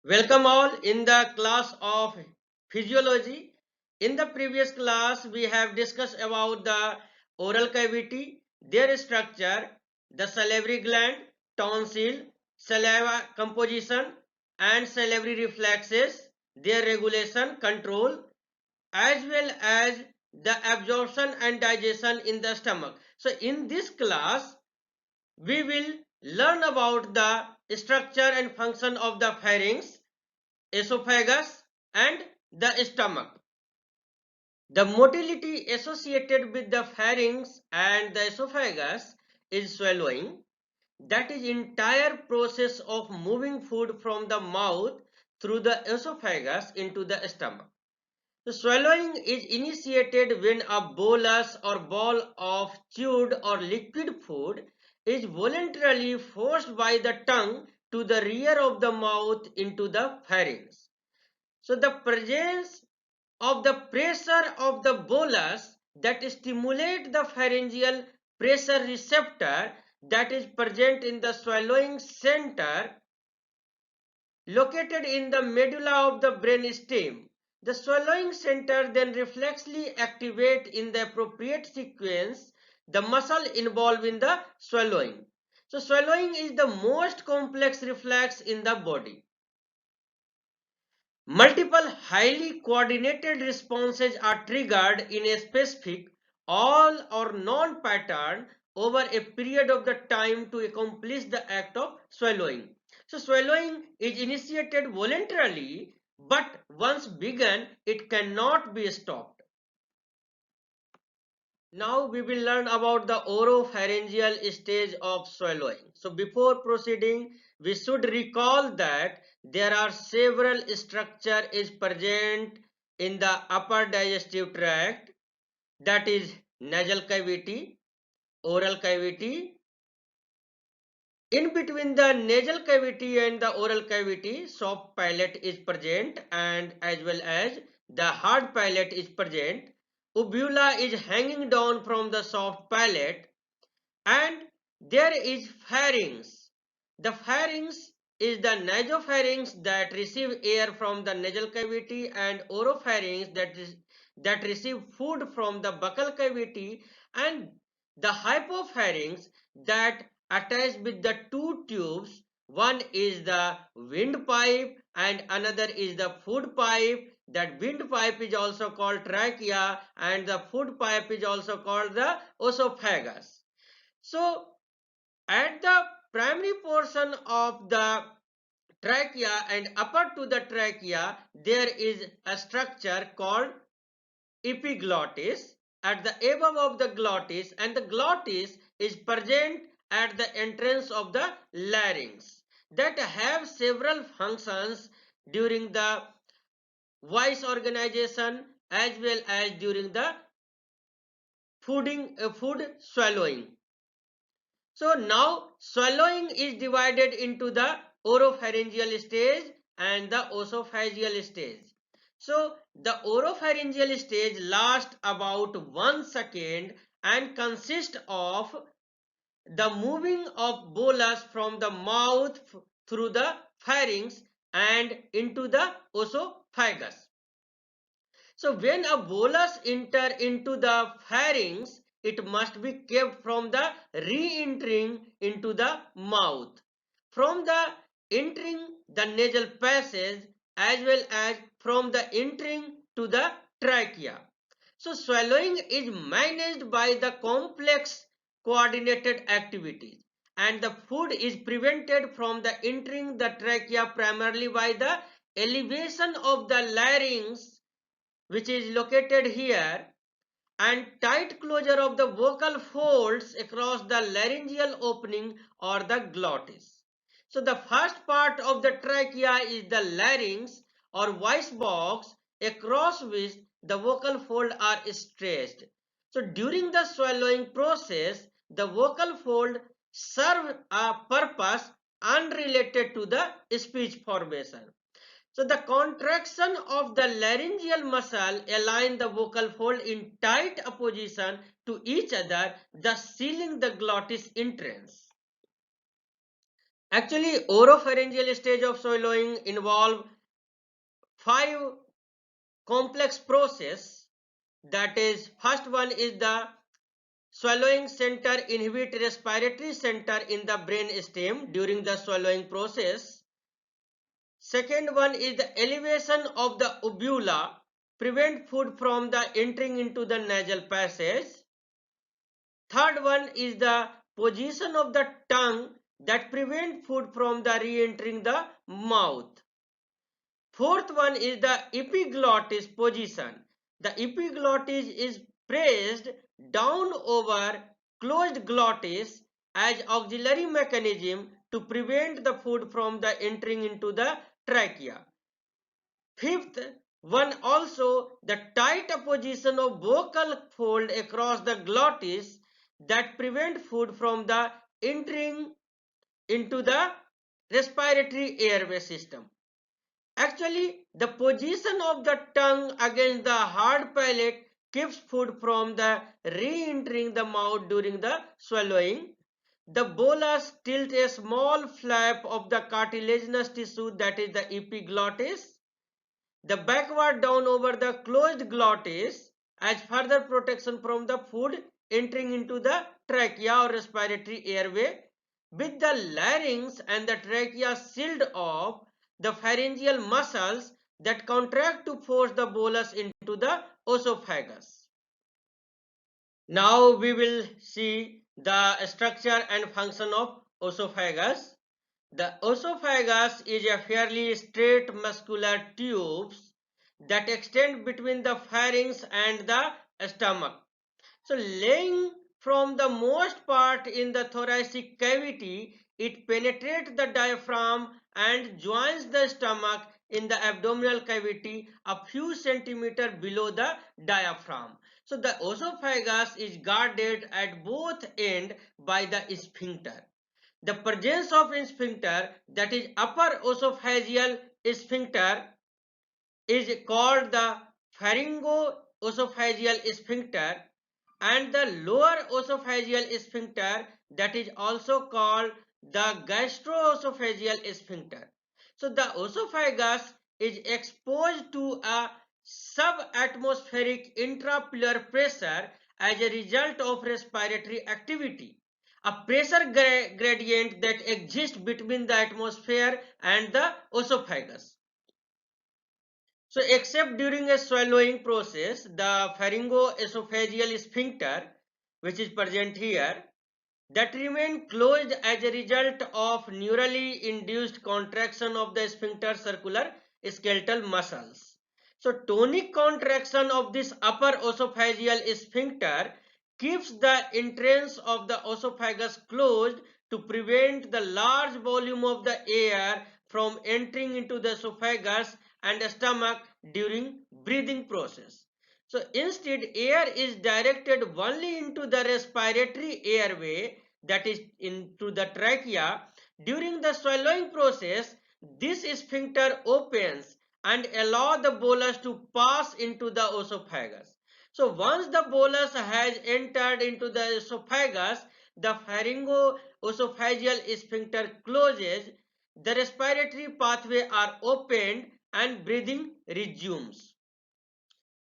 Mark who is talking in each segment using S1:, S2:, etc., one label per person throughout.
S1: Welcome all in the class of physiology. In the previous class, we have discussed about the oral cavity, their structure, the salivary gland, tonsil, saliva composition, and salivary reflexes, their regulation, control, as well as the absorption and digestion in the stomach. So, in this class, we will learn about the structure and function of the pharynx, esophagus and the stomach. The motility associated with the pharynx and the esophagus is swallowing. That is entire process of moving food from the mouth through the esophagus into the stomach. The swallowing is initiated when a bolus or ball of chewed or liquid food is voluntarily forced by the tongue to the rear of the mouth into the pharynx. So the presence of the pressure of the bolus that stimulate the pharyngeal pressure receptor that is present in the swallowing center located in the medulla of the brain stem. The swallowing center then reflexly activate in the appropriate sequence the muscle involved in the swallowing. So swallowing is the most complex reflex in the body. Multiple highly coordinated responses are triggered in a specific all or non-pattern over a period of the time to accomplish the act of swallowing. So swallowing is initiated voluntarily, but once begun, it cannot be stopped. Now we will learn about the oropharyngeal stage of swallowing. So before proceeding, we should recall that there are several structures is present in the upper digestive tract, that is nasal cavity, oral cavity. In between the nasal cavity and the oral cavity, soft palate is present and as well as the hard palate is present. Uvula is hanging down from the soft palate and there is pharynx. The pharynx is the nasopharynx that receive air from the nasal cavity and oropharynx that receive food from the buccal cavity, and the hypopharynx that attached with the two tubes. One is the windpipe and another is the food pipe. That windpipe is also called trachea and the food pipe is also called the esophagus. So at the primary portion of the trachea and upper to the trachea, there is a structure called epiglottis at the above of the glottis, and the glottis is present at the entrance of the larynx that have several functions during the voice organization as well as during the food swallowing. So now swallowing is divided into the oropharyngeal stage and the esophageal stage. So the oropharyngeal stage lasts about 1 second and consists of the moving of bolus from the mouth through the pharynx and into the esophagus. So when a bolus enter into the pharynx, it must be kept from the re-entering into the mouth, from the entering the nasal passage as well as from the entering to the trachea. So swallowing is managed by the complex coordinated activities, and the food is prevented from the entering the trachea primarily by the elevation of the larynx, which is located here, and tight closure of the vocal folds across the laryngeal opening or the glottis. So the first part of the trachea is the larynx or voice box across which the vocal folds are stretched. So during the swallowing process, the vocal fold serve a purpose unrelated to the speech formation. So the contraction of the laryngeal muscle align the vocal fold in tight opposition to each other, thus sealing the glottis entrance. Actually, oropharyngeal stage of swallowing involve 5 complex process. That is, first one is the swallowing center inhibit respiratory center in the brain stem during the swallowing process. Second one is the elevation of the uvula, prevent food from the entering into the nasal passage. Third one is the position of the tongue that prevent food from the re-entering the mouth. Fourth one is the epiglottis position. The epiglottis is pressed down over closed glottis as auxiliary mechanism to prevent the food from the entering into the trachea. Fifth one also the tight position of vocal fold across the glottis that prevent food from the entering into the respiratory airway system. Actually, the position of the tongue against the hard palate keeps food from the re-entering the mouth during the swallowing. The bolus tilts a small flap of the cartilaginous tissue, that is the epiglottis, the backward down over the closed glottis as further protection from the food entering into the trachea or respiratory airway. With the larynx and the trachea sealed off, the pharyngeal muscles that contract to force the bolus into the esophagus. Now we will see the structure and function of esophagus. The esophagus is a fairly straight muscular tubes that extend between the pharynx and the stomach. So laying from the most part in the thoracic cavity, it penetrates the diaphragm and joins the stomach in the abdominal cavity a few centimeters below the diaphragm. So the esophagus is guarded at both ends by the sphincter. The presence of sphincter, that is upper esophageal sphincter, is called the pharyngoesophageal sphincter, and the lower esophageal sphincter, that is also called the gastroesophageal sphincter. So the esophagus is exposed to a subatmospheric intrapleural pressure as a result of respiratory activity, a pressure gradient that exists between the atmosphere and the esophagus. So except during a swallowing process, the pharyngoesophageal sphincter, which is present here, that remain closed as a result of neurally induced contraction of the sphincter circular skeletal muscles. So tonic contraction of this upper esophageal sphincter keeps the entrance of the esophagus closed to prevent the large volume of the air from entering into the esophagus and stomach during breathing process. So instead, air is directed only into the respiratory airway, that is into the trachea. During the swallowing process, this sphincter opens and allow the bolus to pass into the esophagus. So once the bolus has entered into the esophagus, the pharyngoesophageal sphincter closes, the respiratory pathway are opened and breathing resumes.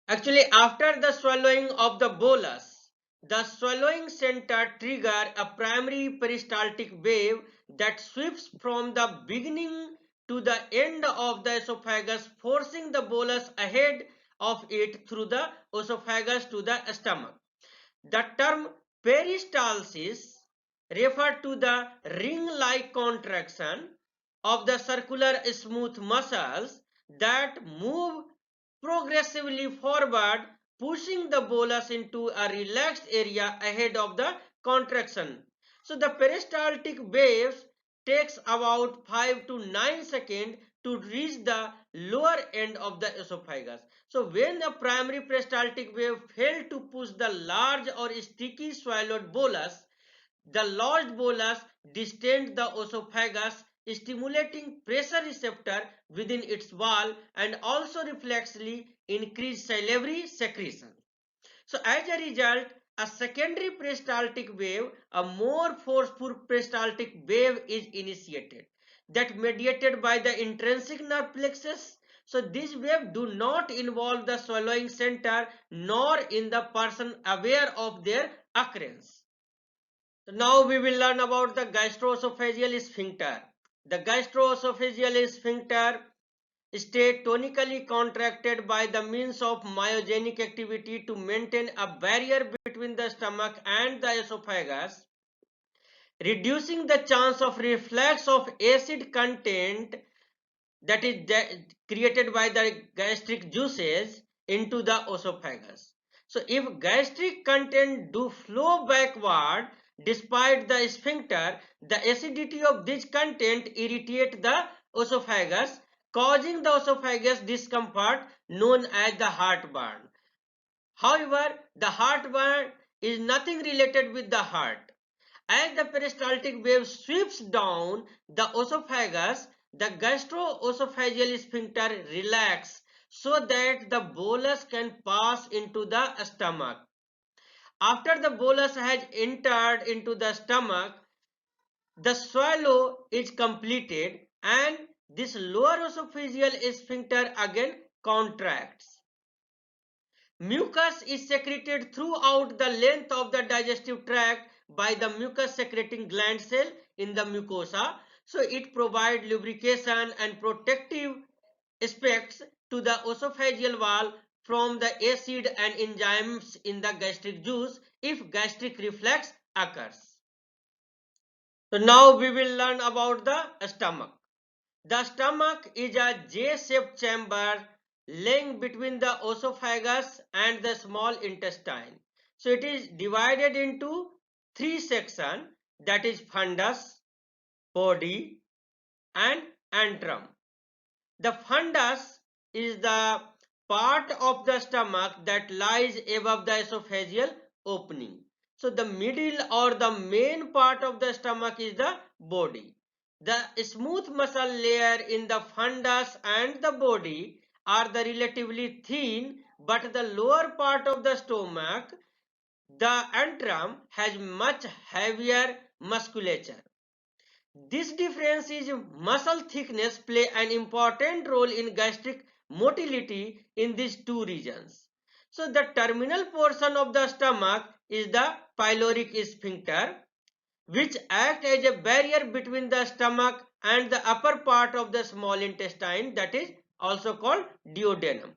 S1: Actually, after the swallowing of the bolus, the swallowing center triggers a primary peristaltic wave that sweeps from the beginning to the end of the esophagus, forcing the bolus ahead of it through the esophagus to the stomach. The term peristalsis refers to the ring-like contraction of the circular smooth muscles that move progressively forward, pushing the bolus into a relaxed area ahead of the contraction. So the peristaltic waves takes about 5 to 9 seconds to reach the lower end of the esophagus. So when the primary peristaltic wave failed to push the large or sticky swallowed bolus, the lodged bolus distends the esophagus, stimulating pressure receptor within its wall and also reflexively increase salivary secretion. So as a result, a secondary peristaltic wave, a more forceful peristaltic wave is initiated, that mediated by the intrinsic nerve plexus. So these waves do not involve the swallowing center nor in the person aware of their occurrence. So now we will learn about the gastroesophageal sphincter. The gastroesophageal sphincter stay tonically contracted by the means of myogenic activity to maintain a barrier between the stomach and the esophagus, reducing the chance of reflux of acid content that is created by the gastric juices into the esophagus. So if gastric content do flow backward despite the sphincter, the acidity of this content irritate the esophagus, causing the esophagus discomfort known as the heartburn. However, the heartburn is nothing related with the heart. As the peristaltic wave sweeps down the esophagus, the gastroesophageal sphincter relaxes so that the bolus can pass into the stomach. After the bolus has entered into the stomach, the swallow is completed and this lower esophageal sphincter again contracts. Mucus is secreted throughout the length of the digestive tract by the mucus secreting gland cell in the mucosa. So it provides lubrication and protective aspects to the esophageal wall from the acid and enzymes in the gastric juice if gastric reflux occurs. So now we will learn about the stomach. The stomach is a J-shaped chamber lying between the esophagus and the small intestine. So it is divided into three sections, that is fundus, body and antrum. The fundus is the part of the stomach that lies above the esophageal opening. So the middle or the main part of the stomach is the body. The smooth muscle layer in the fundus and the body are the relatively thin, but the lower part of the stomach, the antrum, has much heavier musculature. This difference in muscle thickness play an important role in gastric motility in these two regions. So the terminal portion of the stomach is the pyloric sphincter, which acts as a barrier between the stomach and the upper part of the small intestine, that is also called duodenum.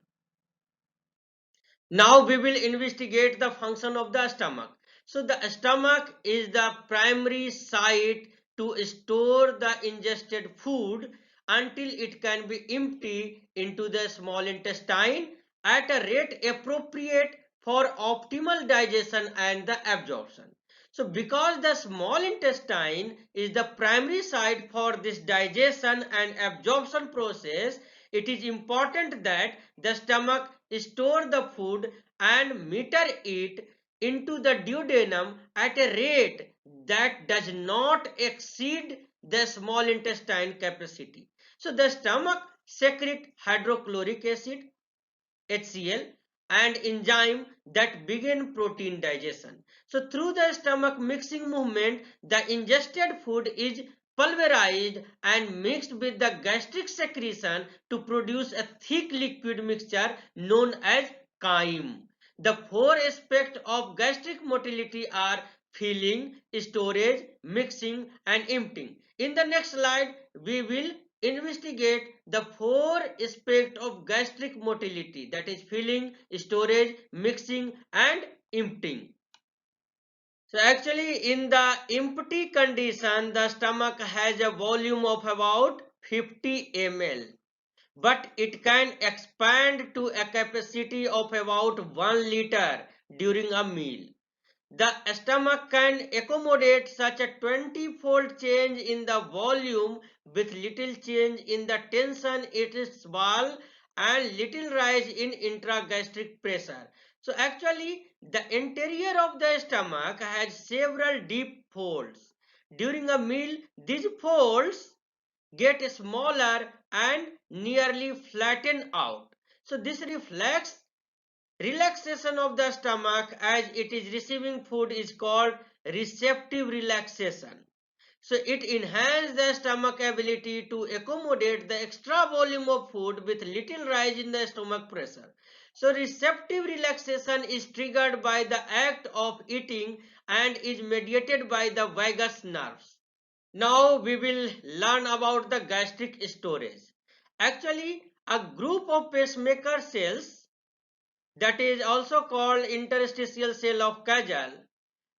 S1: Now we will investigate the function of the stomach. So the stomach is the primary site to store the ingested food until it can be emptied into the small intestine at a rate appropriate for optimal digestion and the absorption. So because the small intestine is the primary site for this digestion and absorption process, it is important that the stomach store the food and meter it into the duodenum at a rate that does not exceed the small intestine capacity. So the stomach secretes hydrochloric acid, HCl, and enzyme that begin protein digestion. So through the stomach mixing movement, the ingested food is pulverized and mixed with the gastric secretion to produce a thick liquid mixture known as chyme. The four aspects of gastric motility are filling, storage, mixing and emptying. In the next slide, we will investigate the four aspects of gastric motility, that is filling, storage, mixing and emptying. So actually in the empty condition, the stomach has a volume of about 50 ml, but it can expand to a capacity of about 1 liter during a meal. The stomach can accommodate such a 20-fold change in the volume with little change in the tension its wall and little rise in intragastric pressure. So actually the interior of the stomach has several deep folds. During a meal, these folds get smaller and nearly flatten out. So this reflects Relaxation of the stomach as it is receiving food is called receptive relaxation. So it enhances the stomach ability to accommodate the extra volume of food with little rise in the stomach pressure. So receptive relaxation is triggered by the act of eating and is mediated by the vagus nerves. Now we will learn about the gastric storage. Actually, a group of pacemaker cells, that is also called interstitial cell of Kajal,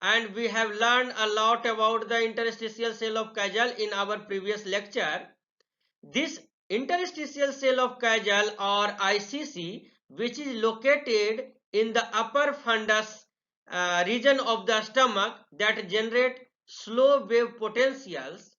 S1: and we have learned a lot about the interstitial cell of Kajal in our previous lecture. This interstitial cell of Kajal or ICC, which is located in the upper fundus region of the stomach, that generate slow wave potentials.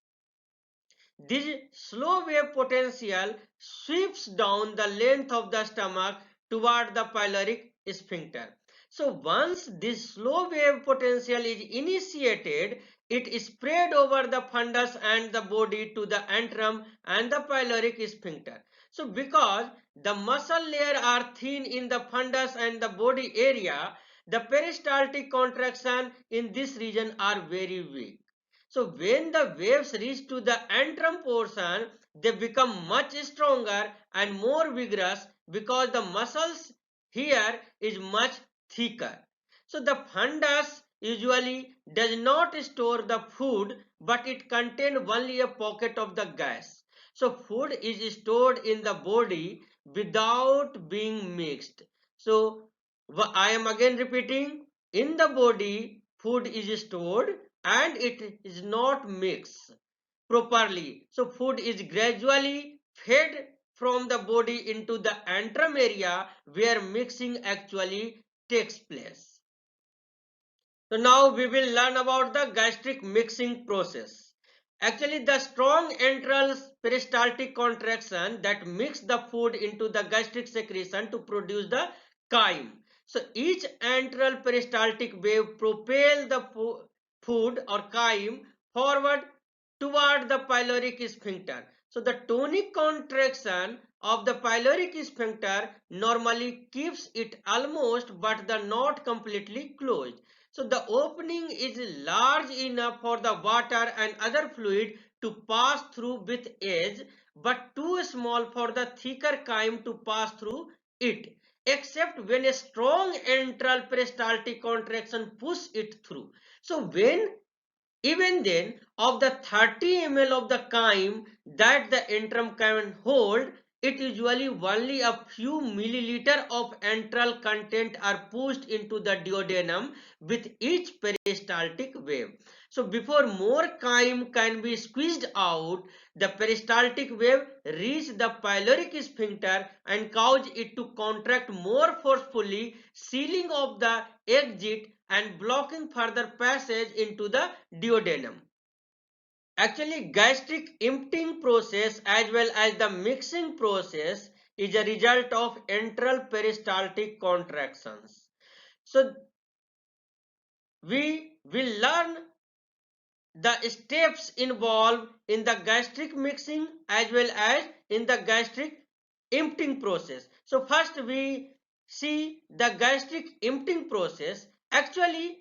S1: This slow wave potential sweeps down the length of the stomach toward the pyloric sphincter. So once this slow wave potential is initiated, it is spread over the fundus and the body to the antrum and the pyloric sphincter. So because the muscle layer are thin in the fundus and the body area, the peristaltic contraction in this region are very weak. So when the waves reach to the antrum portion, they become much stronger and more vigorous because the muscles here is much thicker. So the fundus usually does not store the food, but it contains only a pocket of the gas. So food is stored in the body without being mixed. So I am again repeating, in the body food is stored and it is not mixed properly. So food is gradually fed from the body into the antrum area where mixing actually takes place. So now we will learn about the gastric mixing process. Actually, the strong antral peristaltic contraction that mix the food into the gastric secretion to produce the chyme. So each antral peristaltic wave propel the food or chyme forward toward the pyloric sphincter. So the tonic contraction of the pyloric sphincter normally keeps it almost but not completely closed. So the opening is large enough for the water and other fluid to pass through with ease, but too small for the thicker chyme to pass through it, except when a strong antral peristaltic contraction pushes it through. So when even then, of the 30 ml of the chyme that the antrum can hold, it usually only a few milliliter of antral content are pushed into the duodenum with each peristaltic wave. So before more chyme can be squeezed out, the peristaltic wave reaches the pyloric sphincter and cause it to contract more forcefully, sealing off the exit and blocking further passage into the duodenum. Actually, gastric emptying process as well as the mixing process is a result of antral peristaltic contractions. So we will learn the steps involved in the gastric mixing as well as in the gastric emptying process. So first we see the gastric emptying process. Actually,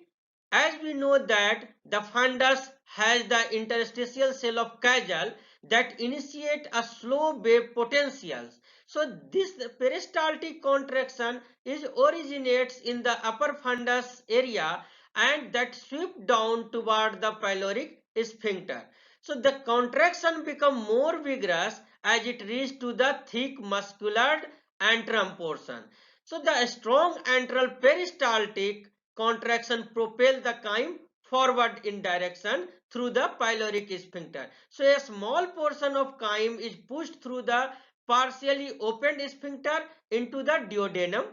S1: as we know that the fundus has the interstitial cell of Kajal that initiate a slow wave potentials. So this peristaltic contraction is originates in the upper fundus area and that sweep down toward the pyloric sphincter. So the contraction become more vigorous as it reaches to the thick muscular antrum portion. So the strong antral peristaltic contraction propel the chyme forward in direction through the pyloric sphincter. So a small portion of chyme is pushed through the partially opened sphincter into the duodenum.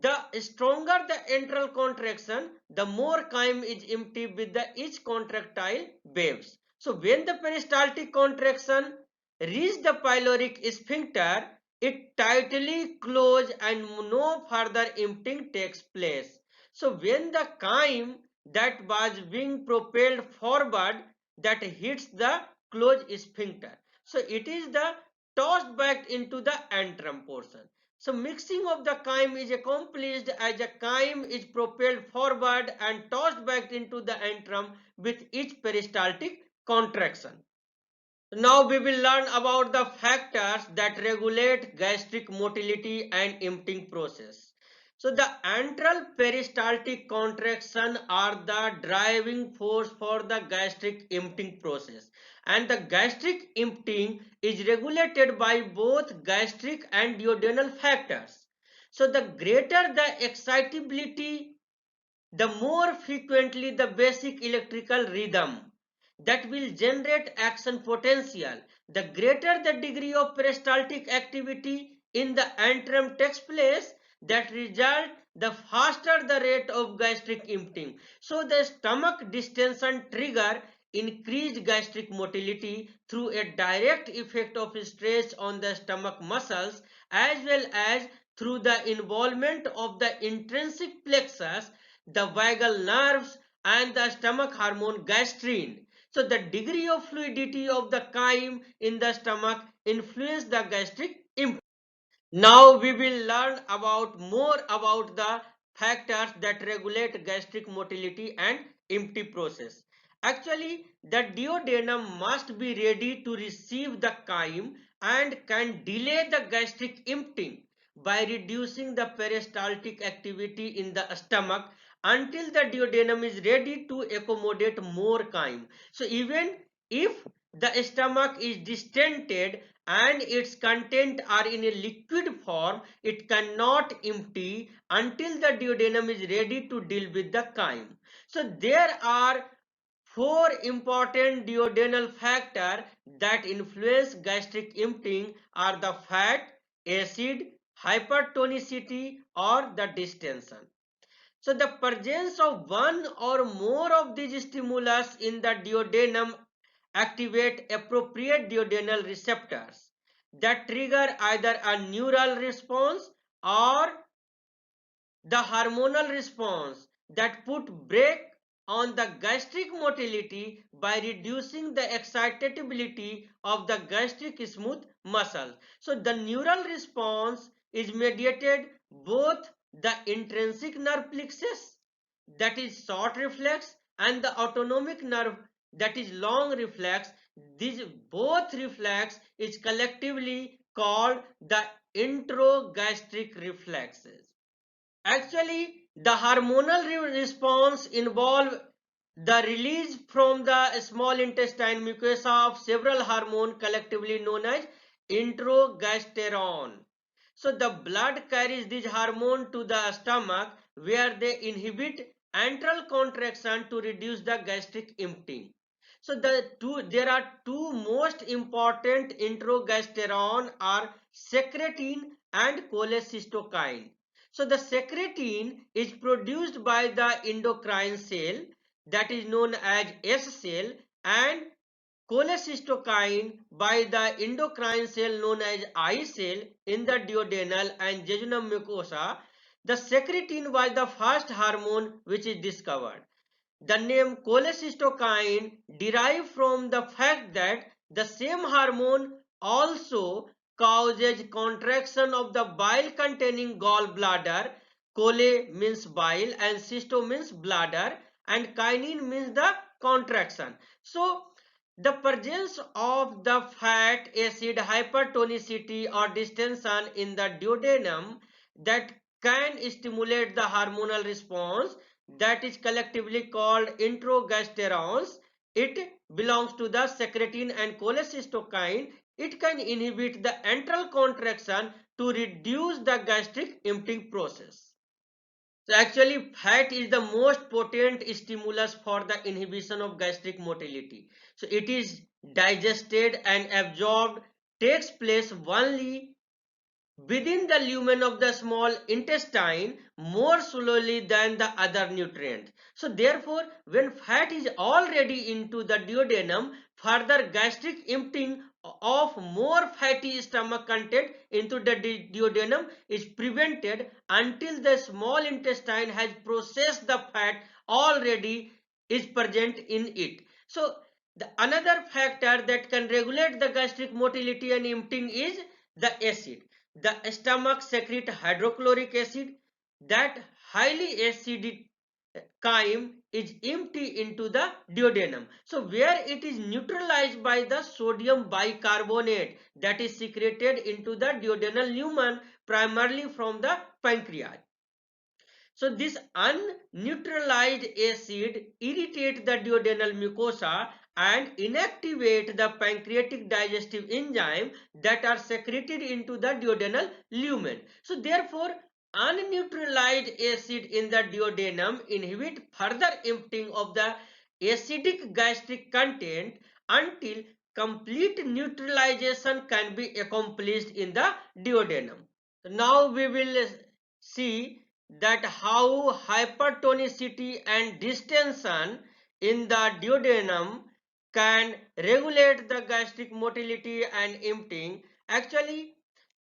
S1: The stronger the antral contraction, the more chyme is emptied with the each contractile waves. So when the peristaltic contraction reaches the pyloric sphincter, it tightly closes and no further emptying takes place. So when the chyme that was being propelled forward that hits the closed sphincter, so it is the tossed back into the antrum portion. So mixing of the chyme is accomplished as the chyme is propelled forward and tossed back into the antrum with each peristaltic contraction. Now we will learn about the factors that regulate gastric motility and emptying process. So the antral peristaltic contraction are the driving force for the gastric emptying process, and the gastric emptying is regulated by both gastric and duodenal factors. So the greater the excitability, the more frequently the basic electrical rhythm that will generate action potential, the greater the degree of peristaltic activity in the antrum takes place, that result the faster the rate of gastric emptying. So the stomach distension trigger increased gastric motility through a direct effect of stress on the stomach muscles, as well as through the involvement of the intrinsic plexus, the vagal nerves, and the stomach hormone gastrin. So the degree of fluidity of the chyme in the stomach influence the gastric emptying. Now we will learn about more about the factors that regulate gastric motility and empty process. Actually, the duodenum must be ready to receive the chyme and can delay the gastric emptying by reducing the peristaltic activity in the stomach until the duodenum is ready to accommodate more chyme. So even if the stomach is distended and its content are in a liquid form, it cannot empty until the duodenum is ready to deal with the chyme. So there are four important duodenal factors that influence gastric emptying are the fat, acid, hypertonicity, or the distension. So the presence of one or more of these stimulus in the duodenum activate appropriate duodenal receptors that trigger either a neural response or the hormonal response that put brake on the gastric motility by reducing the excitability of the gastric smooth muscle. So the neural response is mediated both the intrinsic nerve plexus, that is short reflex, and the autonomic nerve, that is long reflex. These both reflex is collectively called the introgastric reflexes. Actually, the hormonal response involve the release from the small intestine mucosa of several hormones collectively known as introgasterone. So the blood carries this hormone to the stomach where they inhibit antral contraction to reduce the gastric emptying. So there are two most important introgasterone are secretin and cholecystokine. So the secretin is produced by the endocrine cell, that is known as S cell, and cholecystokine by the endocrine cell known as I cell in the duodenal and jejunum mucosa. The secretin was the first hormone which is discovered. The name cholecystokine derived from the fact that the same hormone also causes contraction of the bile containing gallbladder. Chole means bile and cysto means bladder, and kinin means the contraction. So the presence of the fat, acid, hypertonicity or distension in the duodenum that can stimulate the hormonal response, that is collectively called introgasterones. It belongs to the secretin and cholecystokine. It can inhibit the antral contraction to reduce the gastric emptying process. So actually fat is the most potent stimulus for the inhibition of gastric motility. So it is digested and absorbed, takes place only within the lumen of the small intestine more slowly than the other nutrients. So therefore, when fat is already into the duodenum, further gastric emptying of more fatty stomach content into the duodenum is prevented until the small intestine has processed the fat already is present in it. So the another factor that can regulate the gastric motility and emptying is the acid. the stomach secrete hydrochloric acid. That highly acidic chyme is empty into the duodenum. So where it is neutralized by the sodium bicarbonate that is secreted into the duodenal lumen primarily from the pancreas. So this unneutralized acid irritate the duodenal mucosa and inactivate the pancreatic digestive enzyme that are secreted into the duodenal lumen. So therefore, unneutralized acid in the duodenum inhibit further emptying of the acidic gastric content until complete neutralization can be accomplished in the duodenum. Now we will see that how hypertonicity and distension in the duodenum can regulate the gastric motility and emptying. Actually,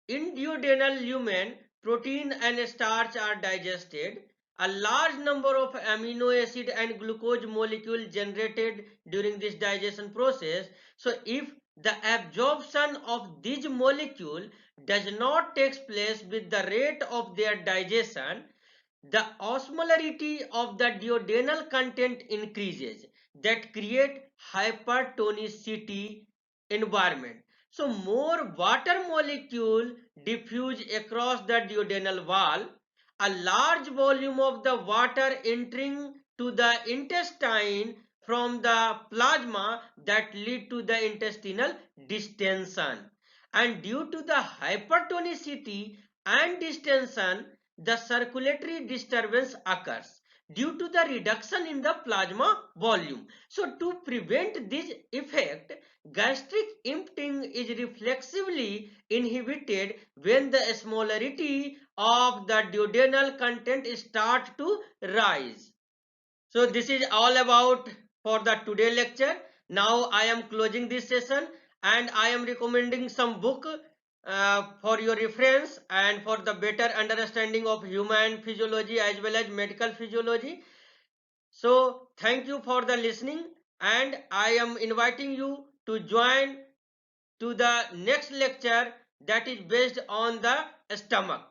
S1: in duodenal lumen, protein and starch are digested. A large number of amino acid and glucose molecules generated during this digestion process. So if the absorption of these molecules does not take place with the rate of their digestion, the osmolarity of the duodenal content increases, that create hypertonicity environment. So more water molecule diffuse across the duodenal wall. A large volume of the water entering to the intestine from the plasma that lead to the intestinal distension. And due to the hypertonicity and distension, the circulatory disturbance occurs due to the reduction in the plasma volume. So to prevent this effect, gastric emptying is reflexively inhibited when the osmolarity of the duodenal content start to rise. So this is all about for the today lecture. Now I am closing this session and I am recommending some book for your reference and for the better understanding of human physiology as well as medical physiology. So thank you for the listening, and I am inviting you to join to the next lecture that is based on the stomach.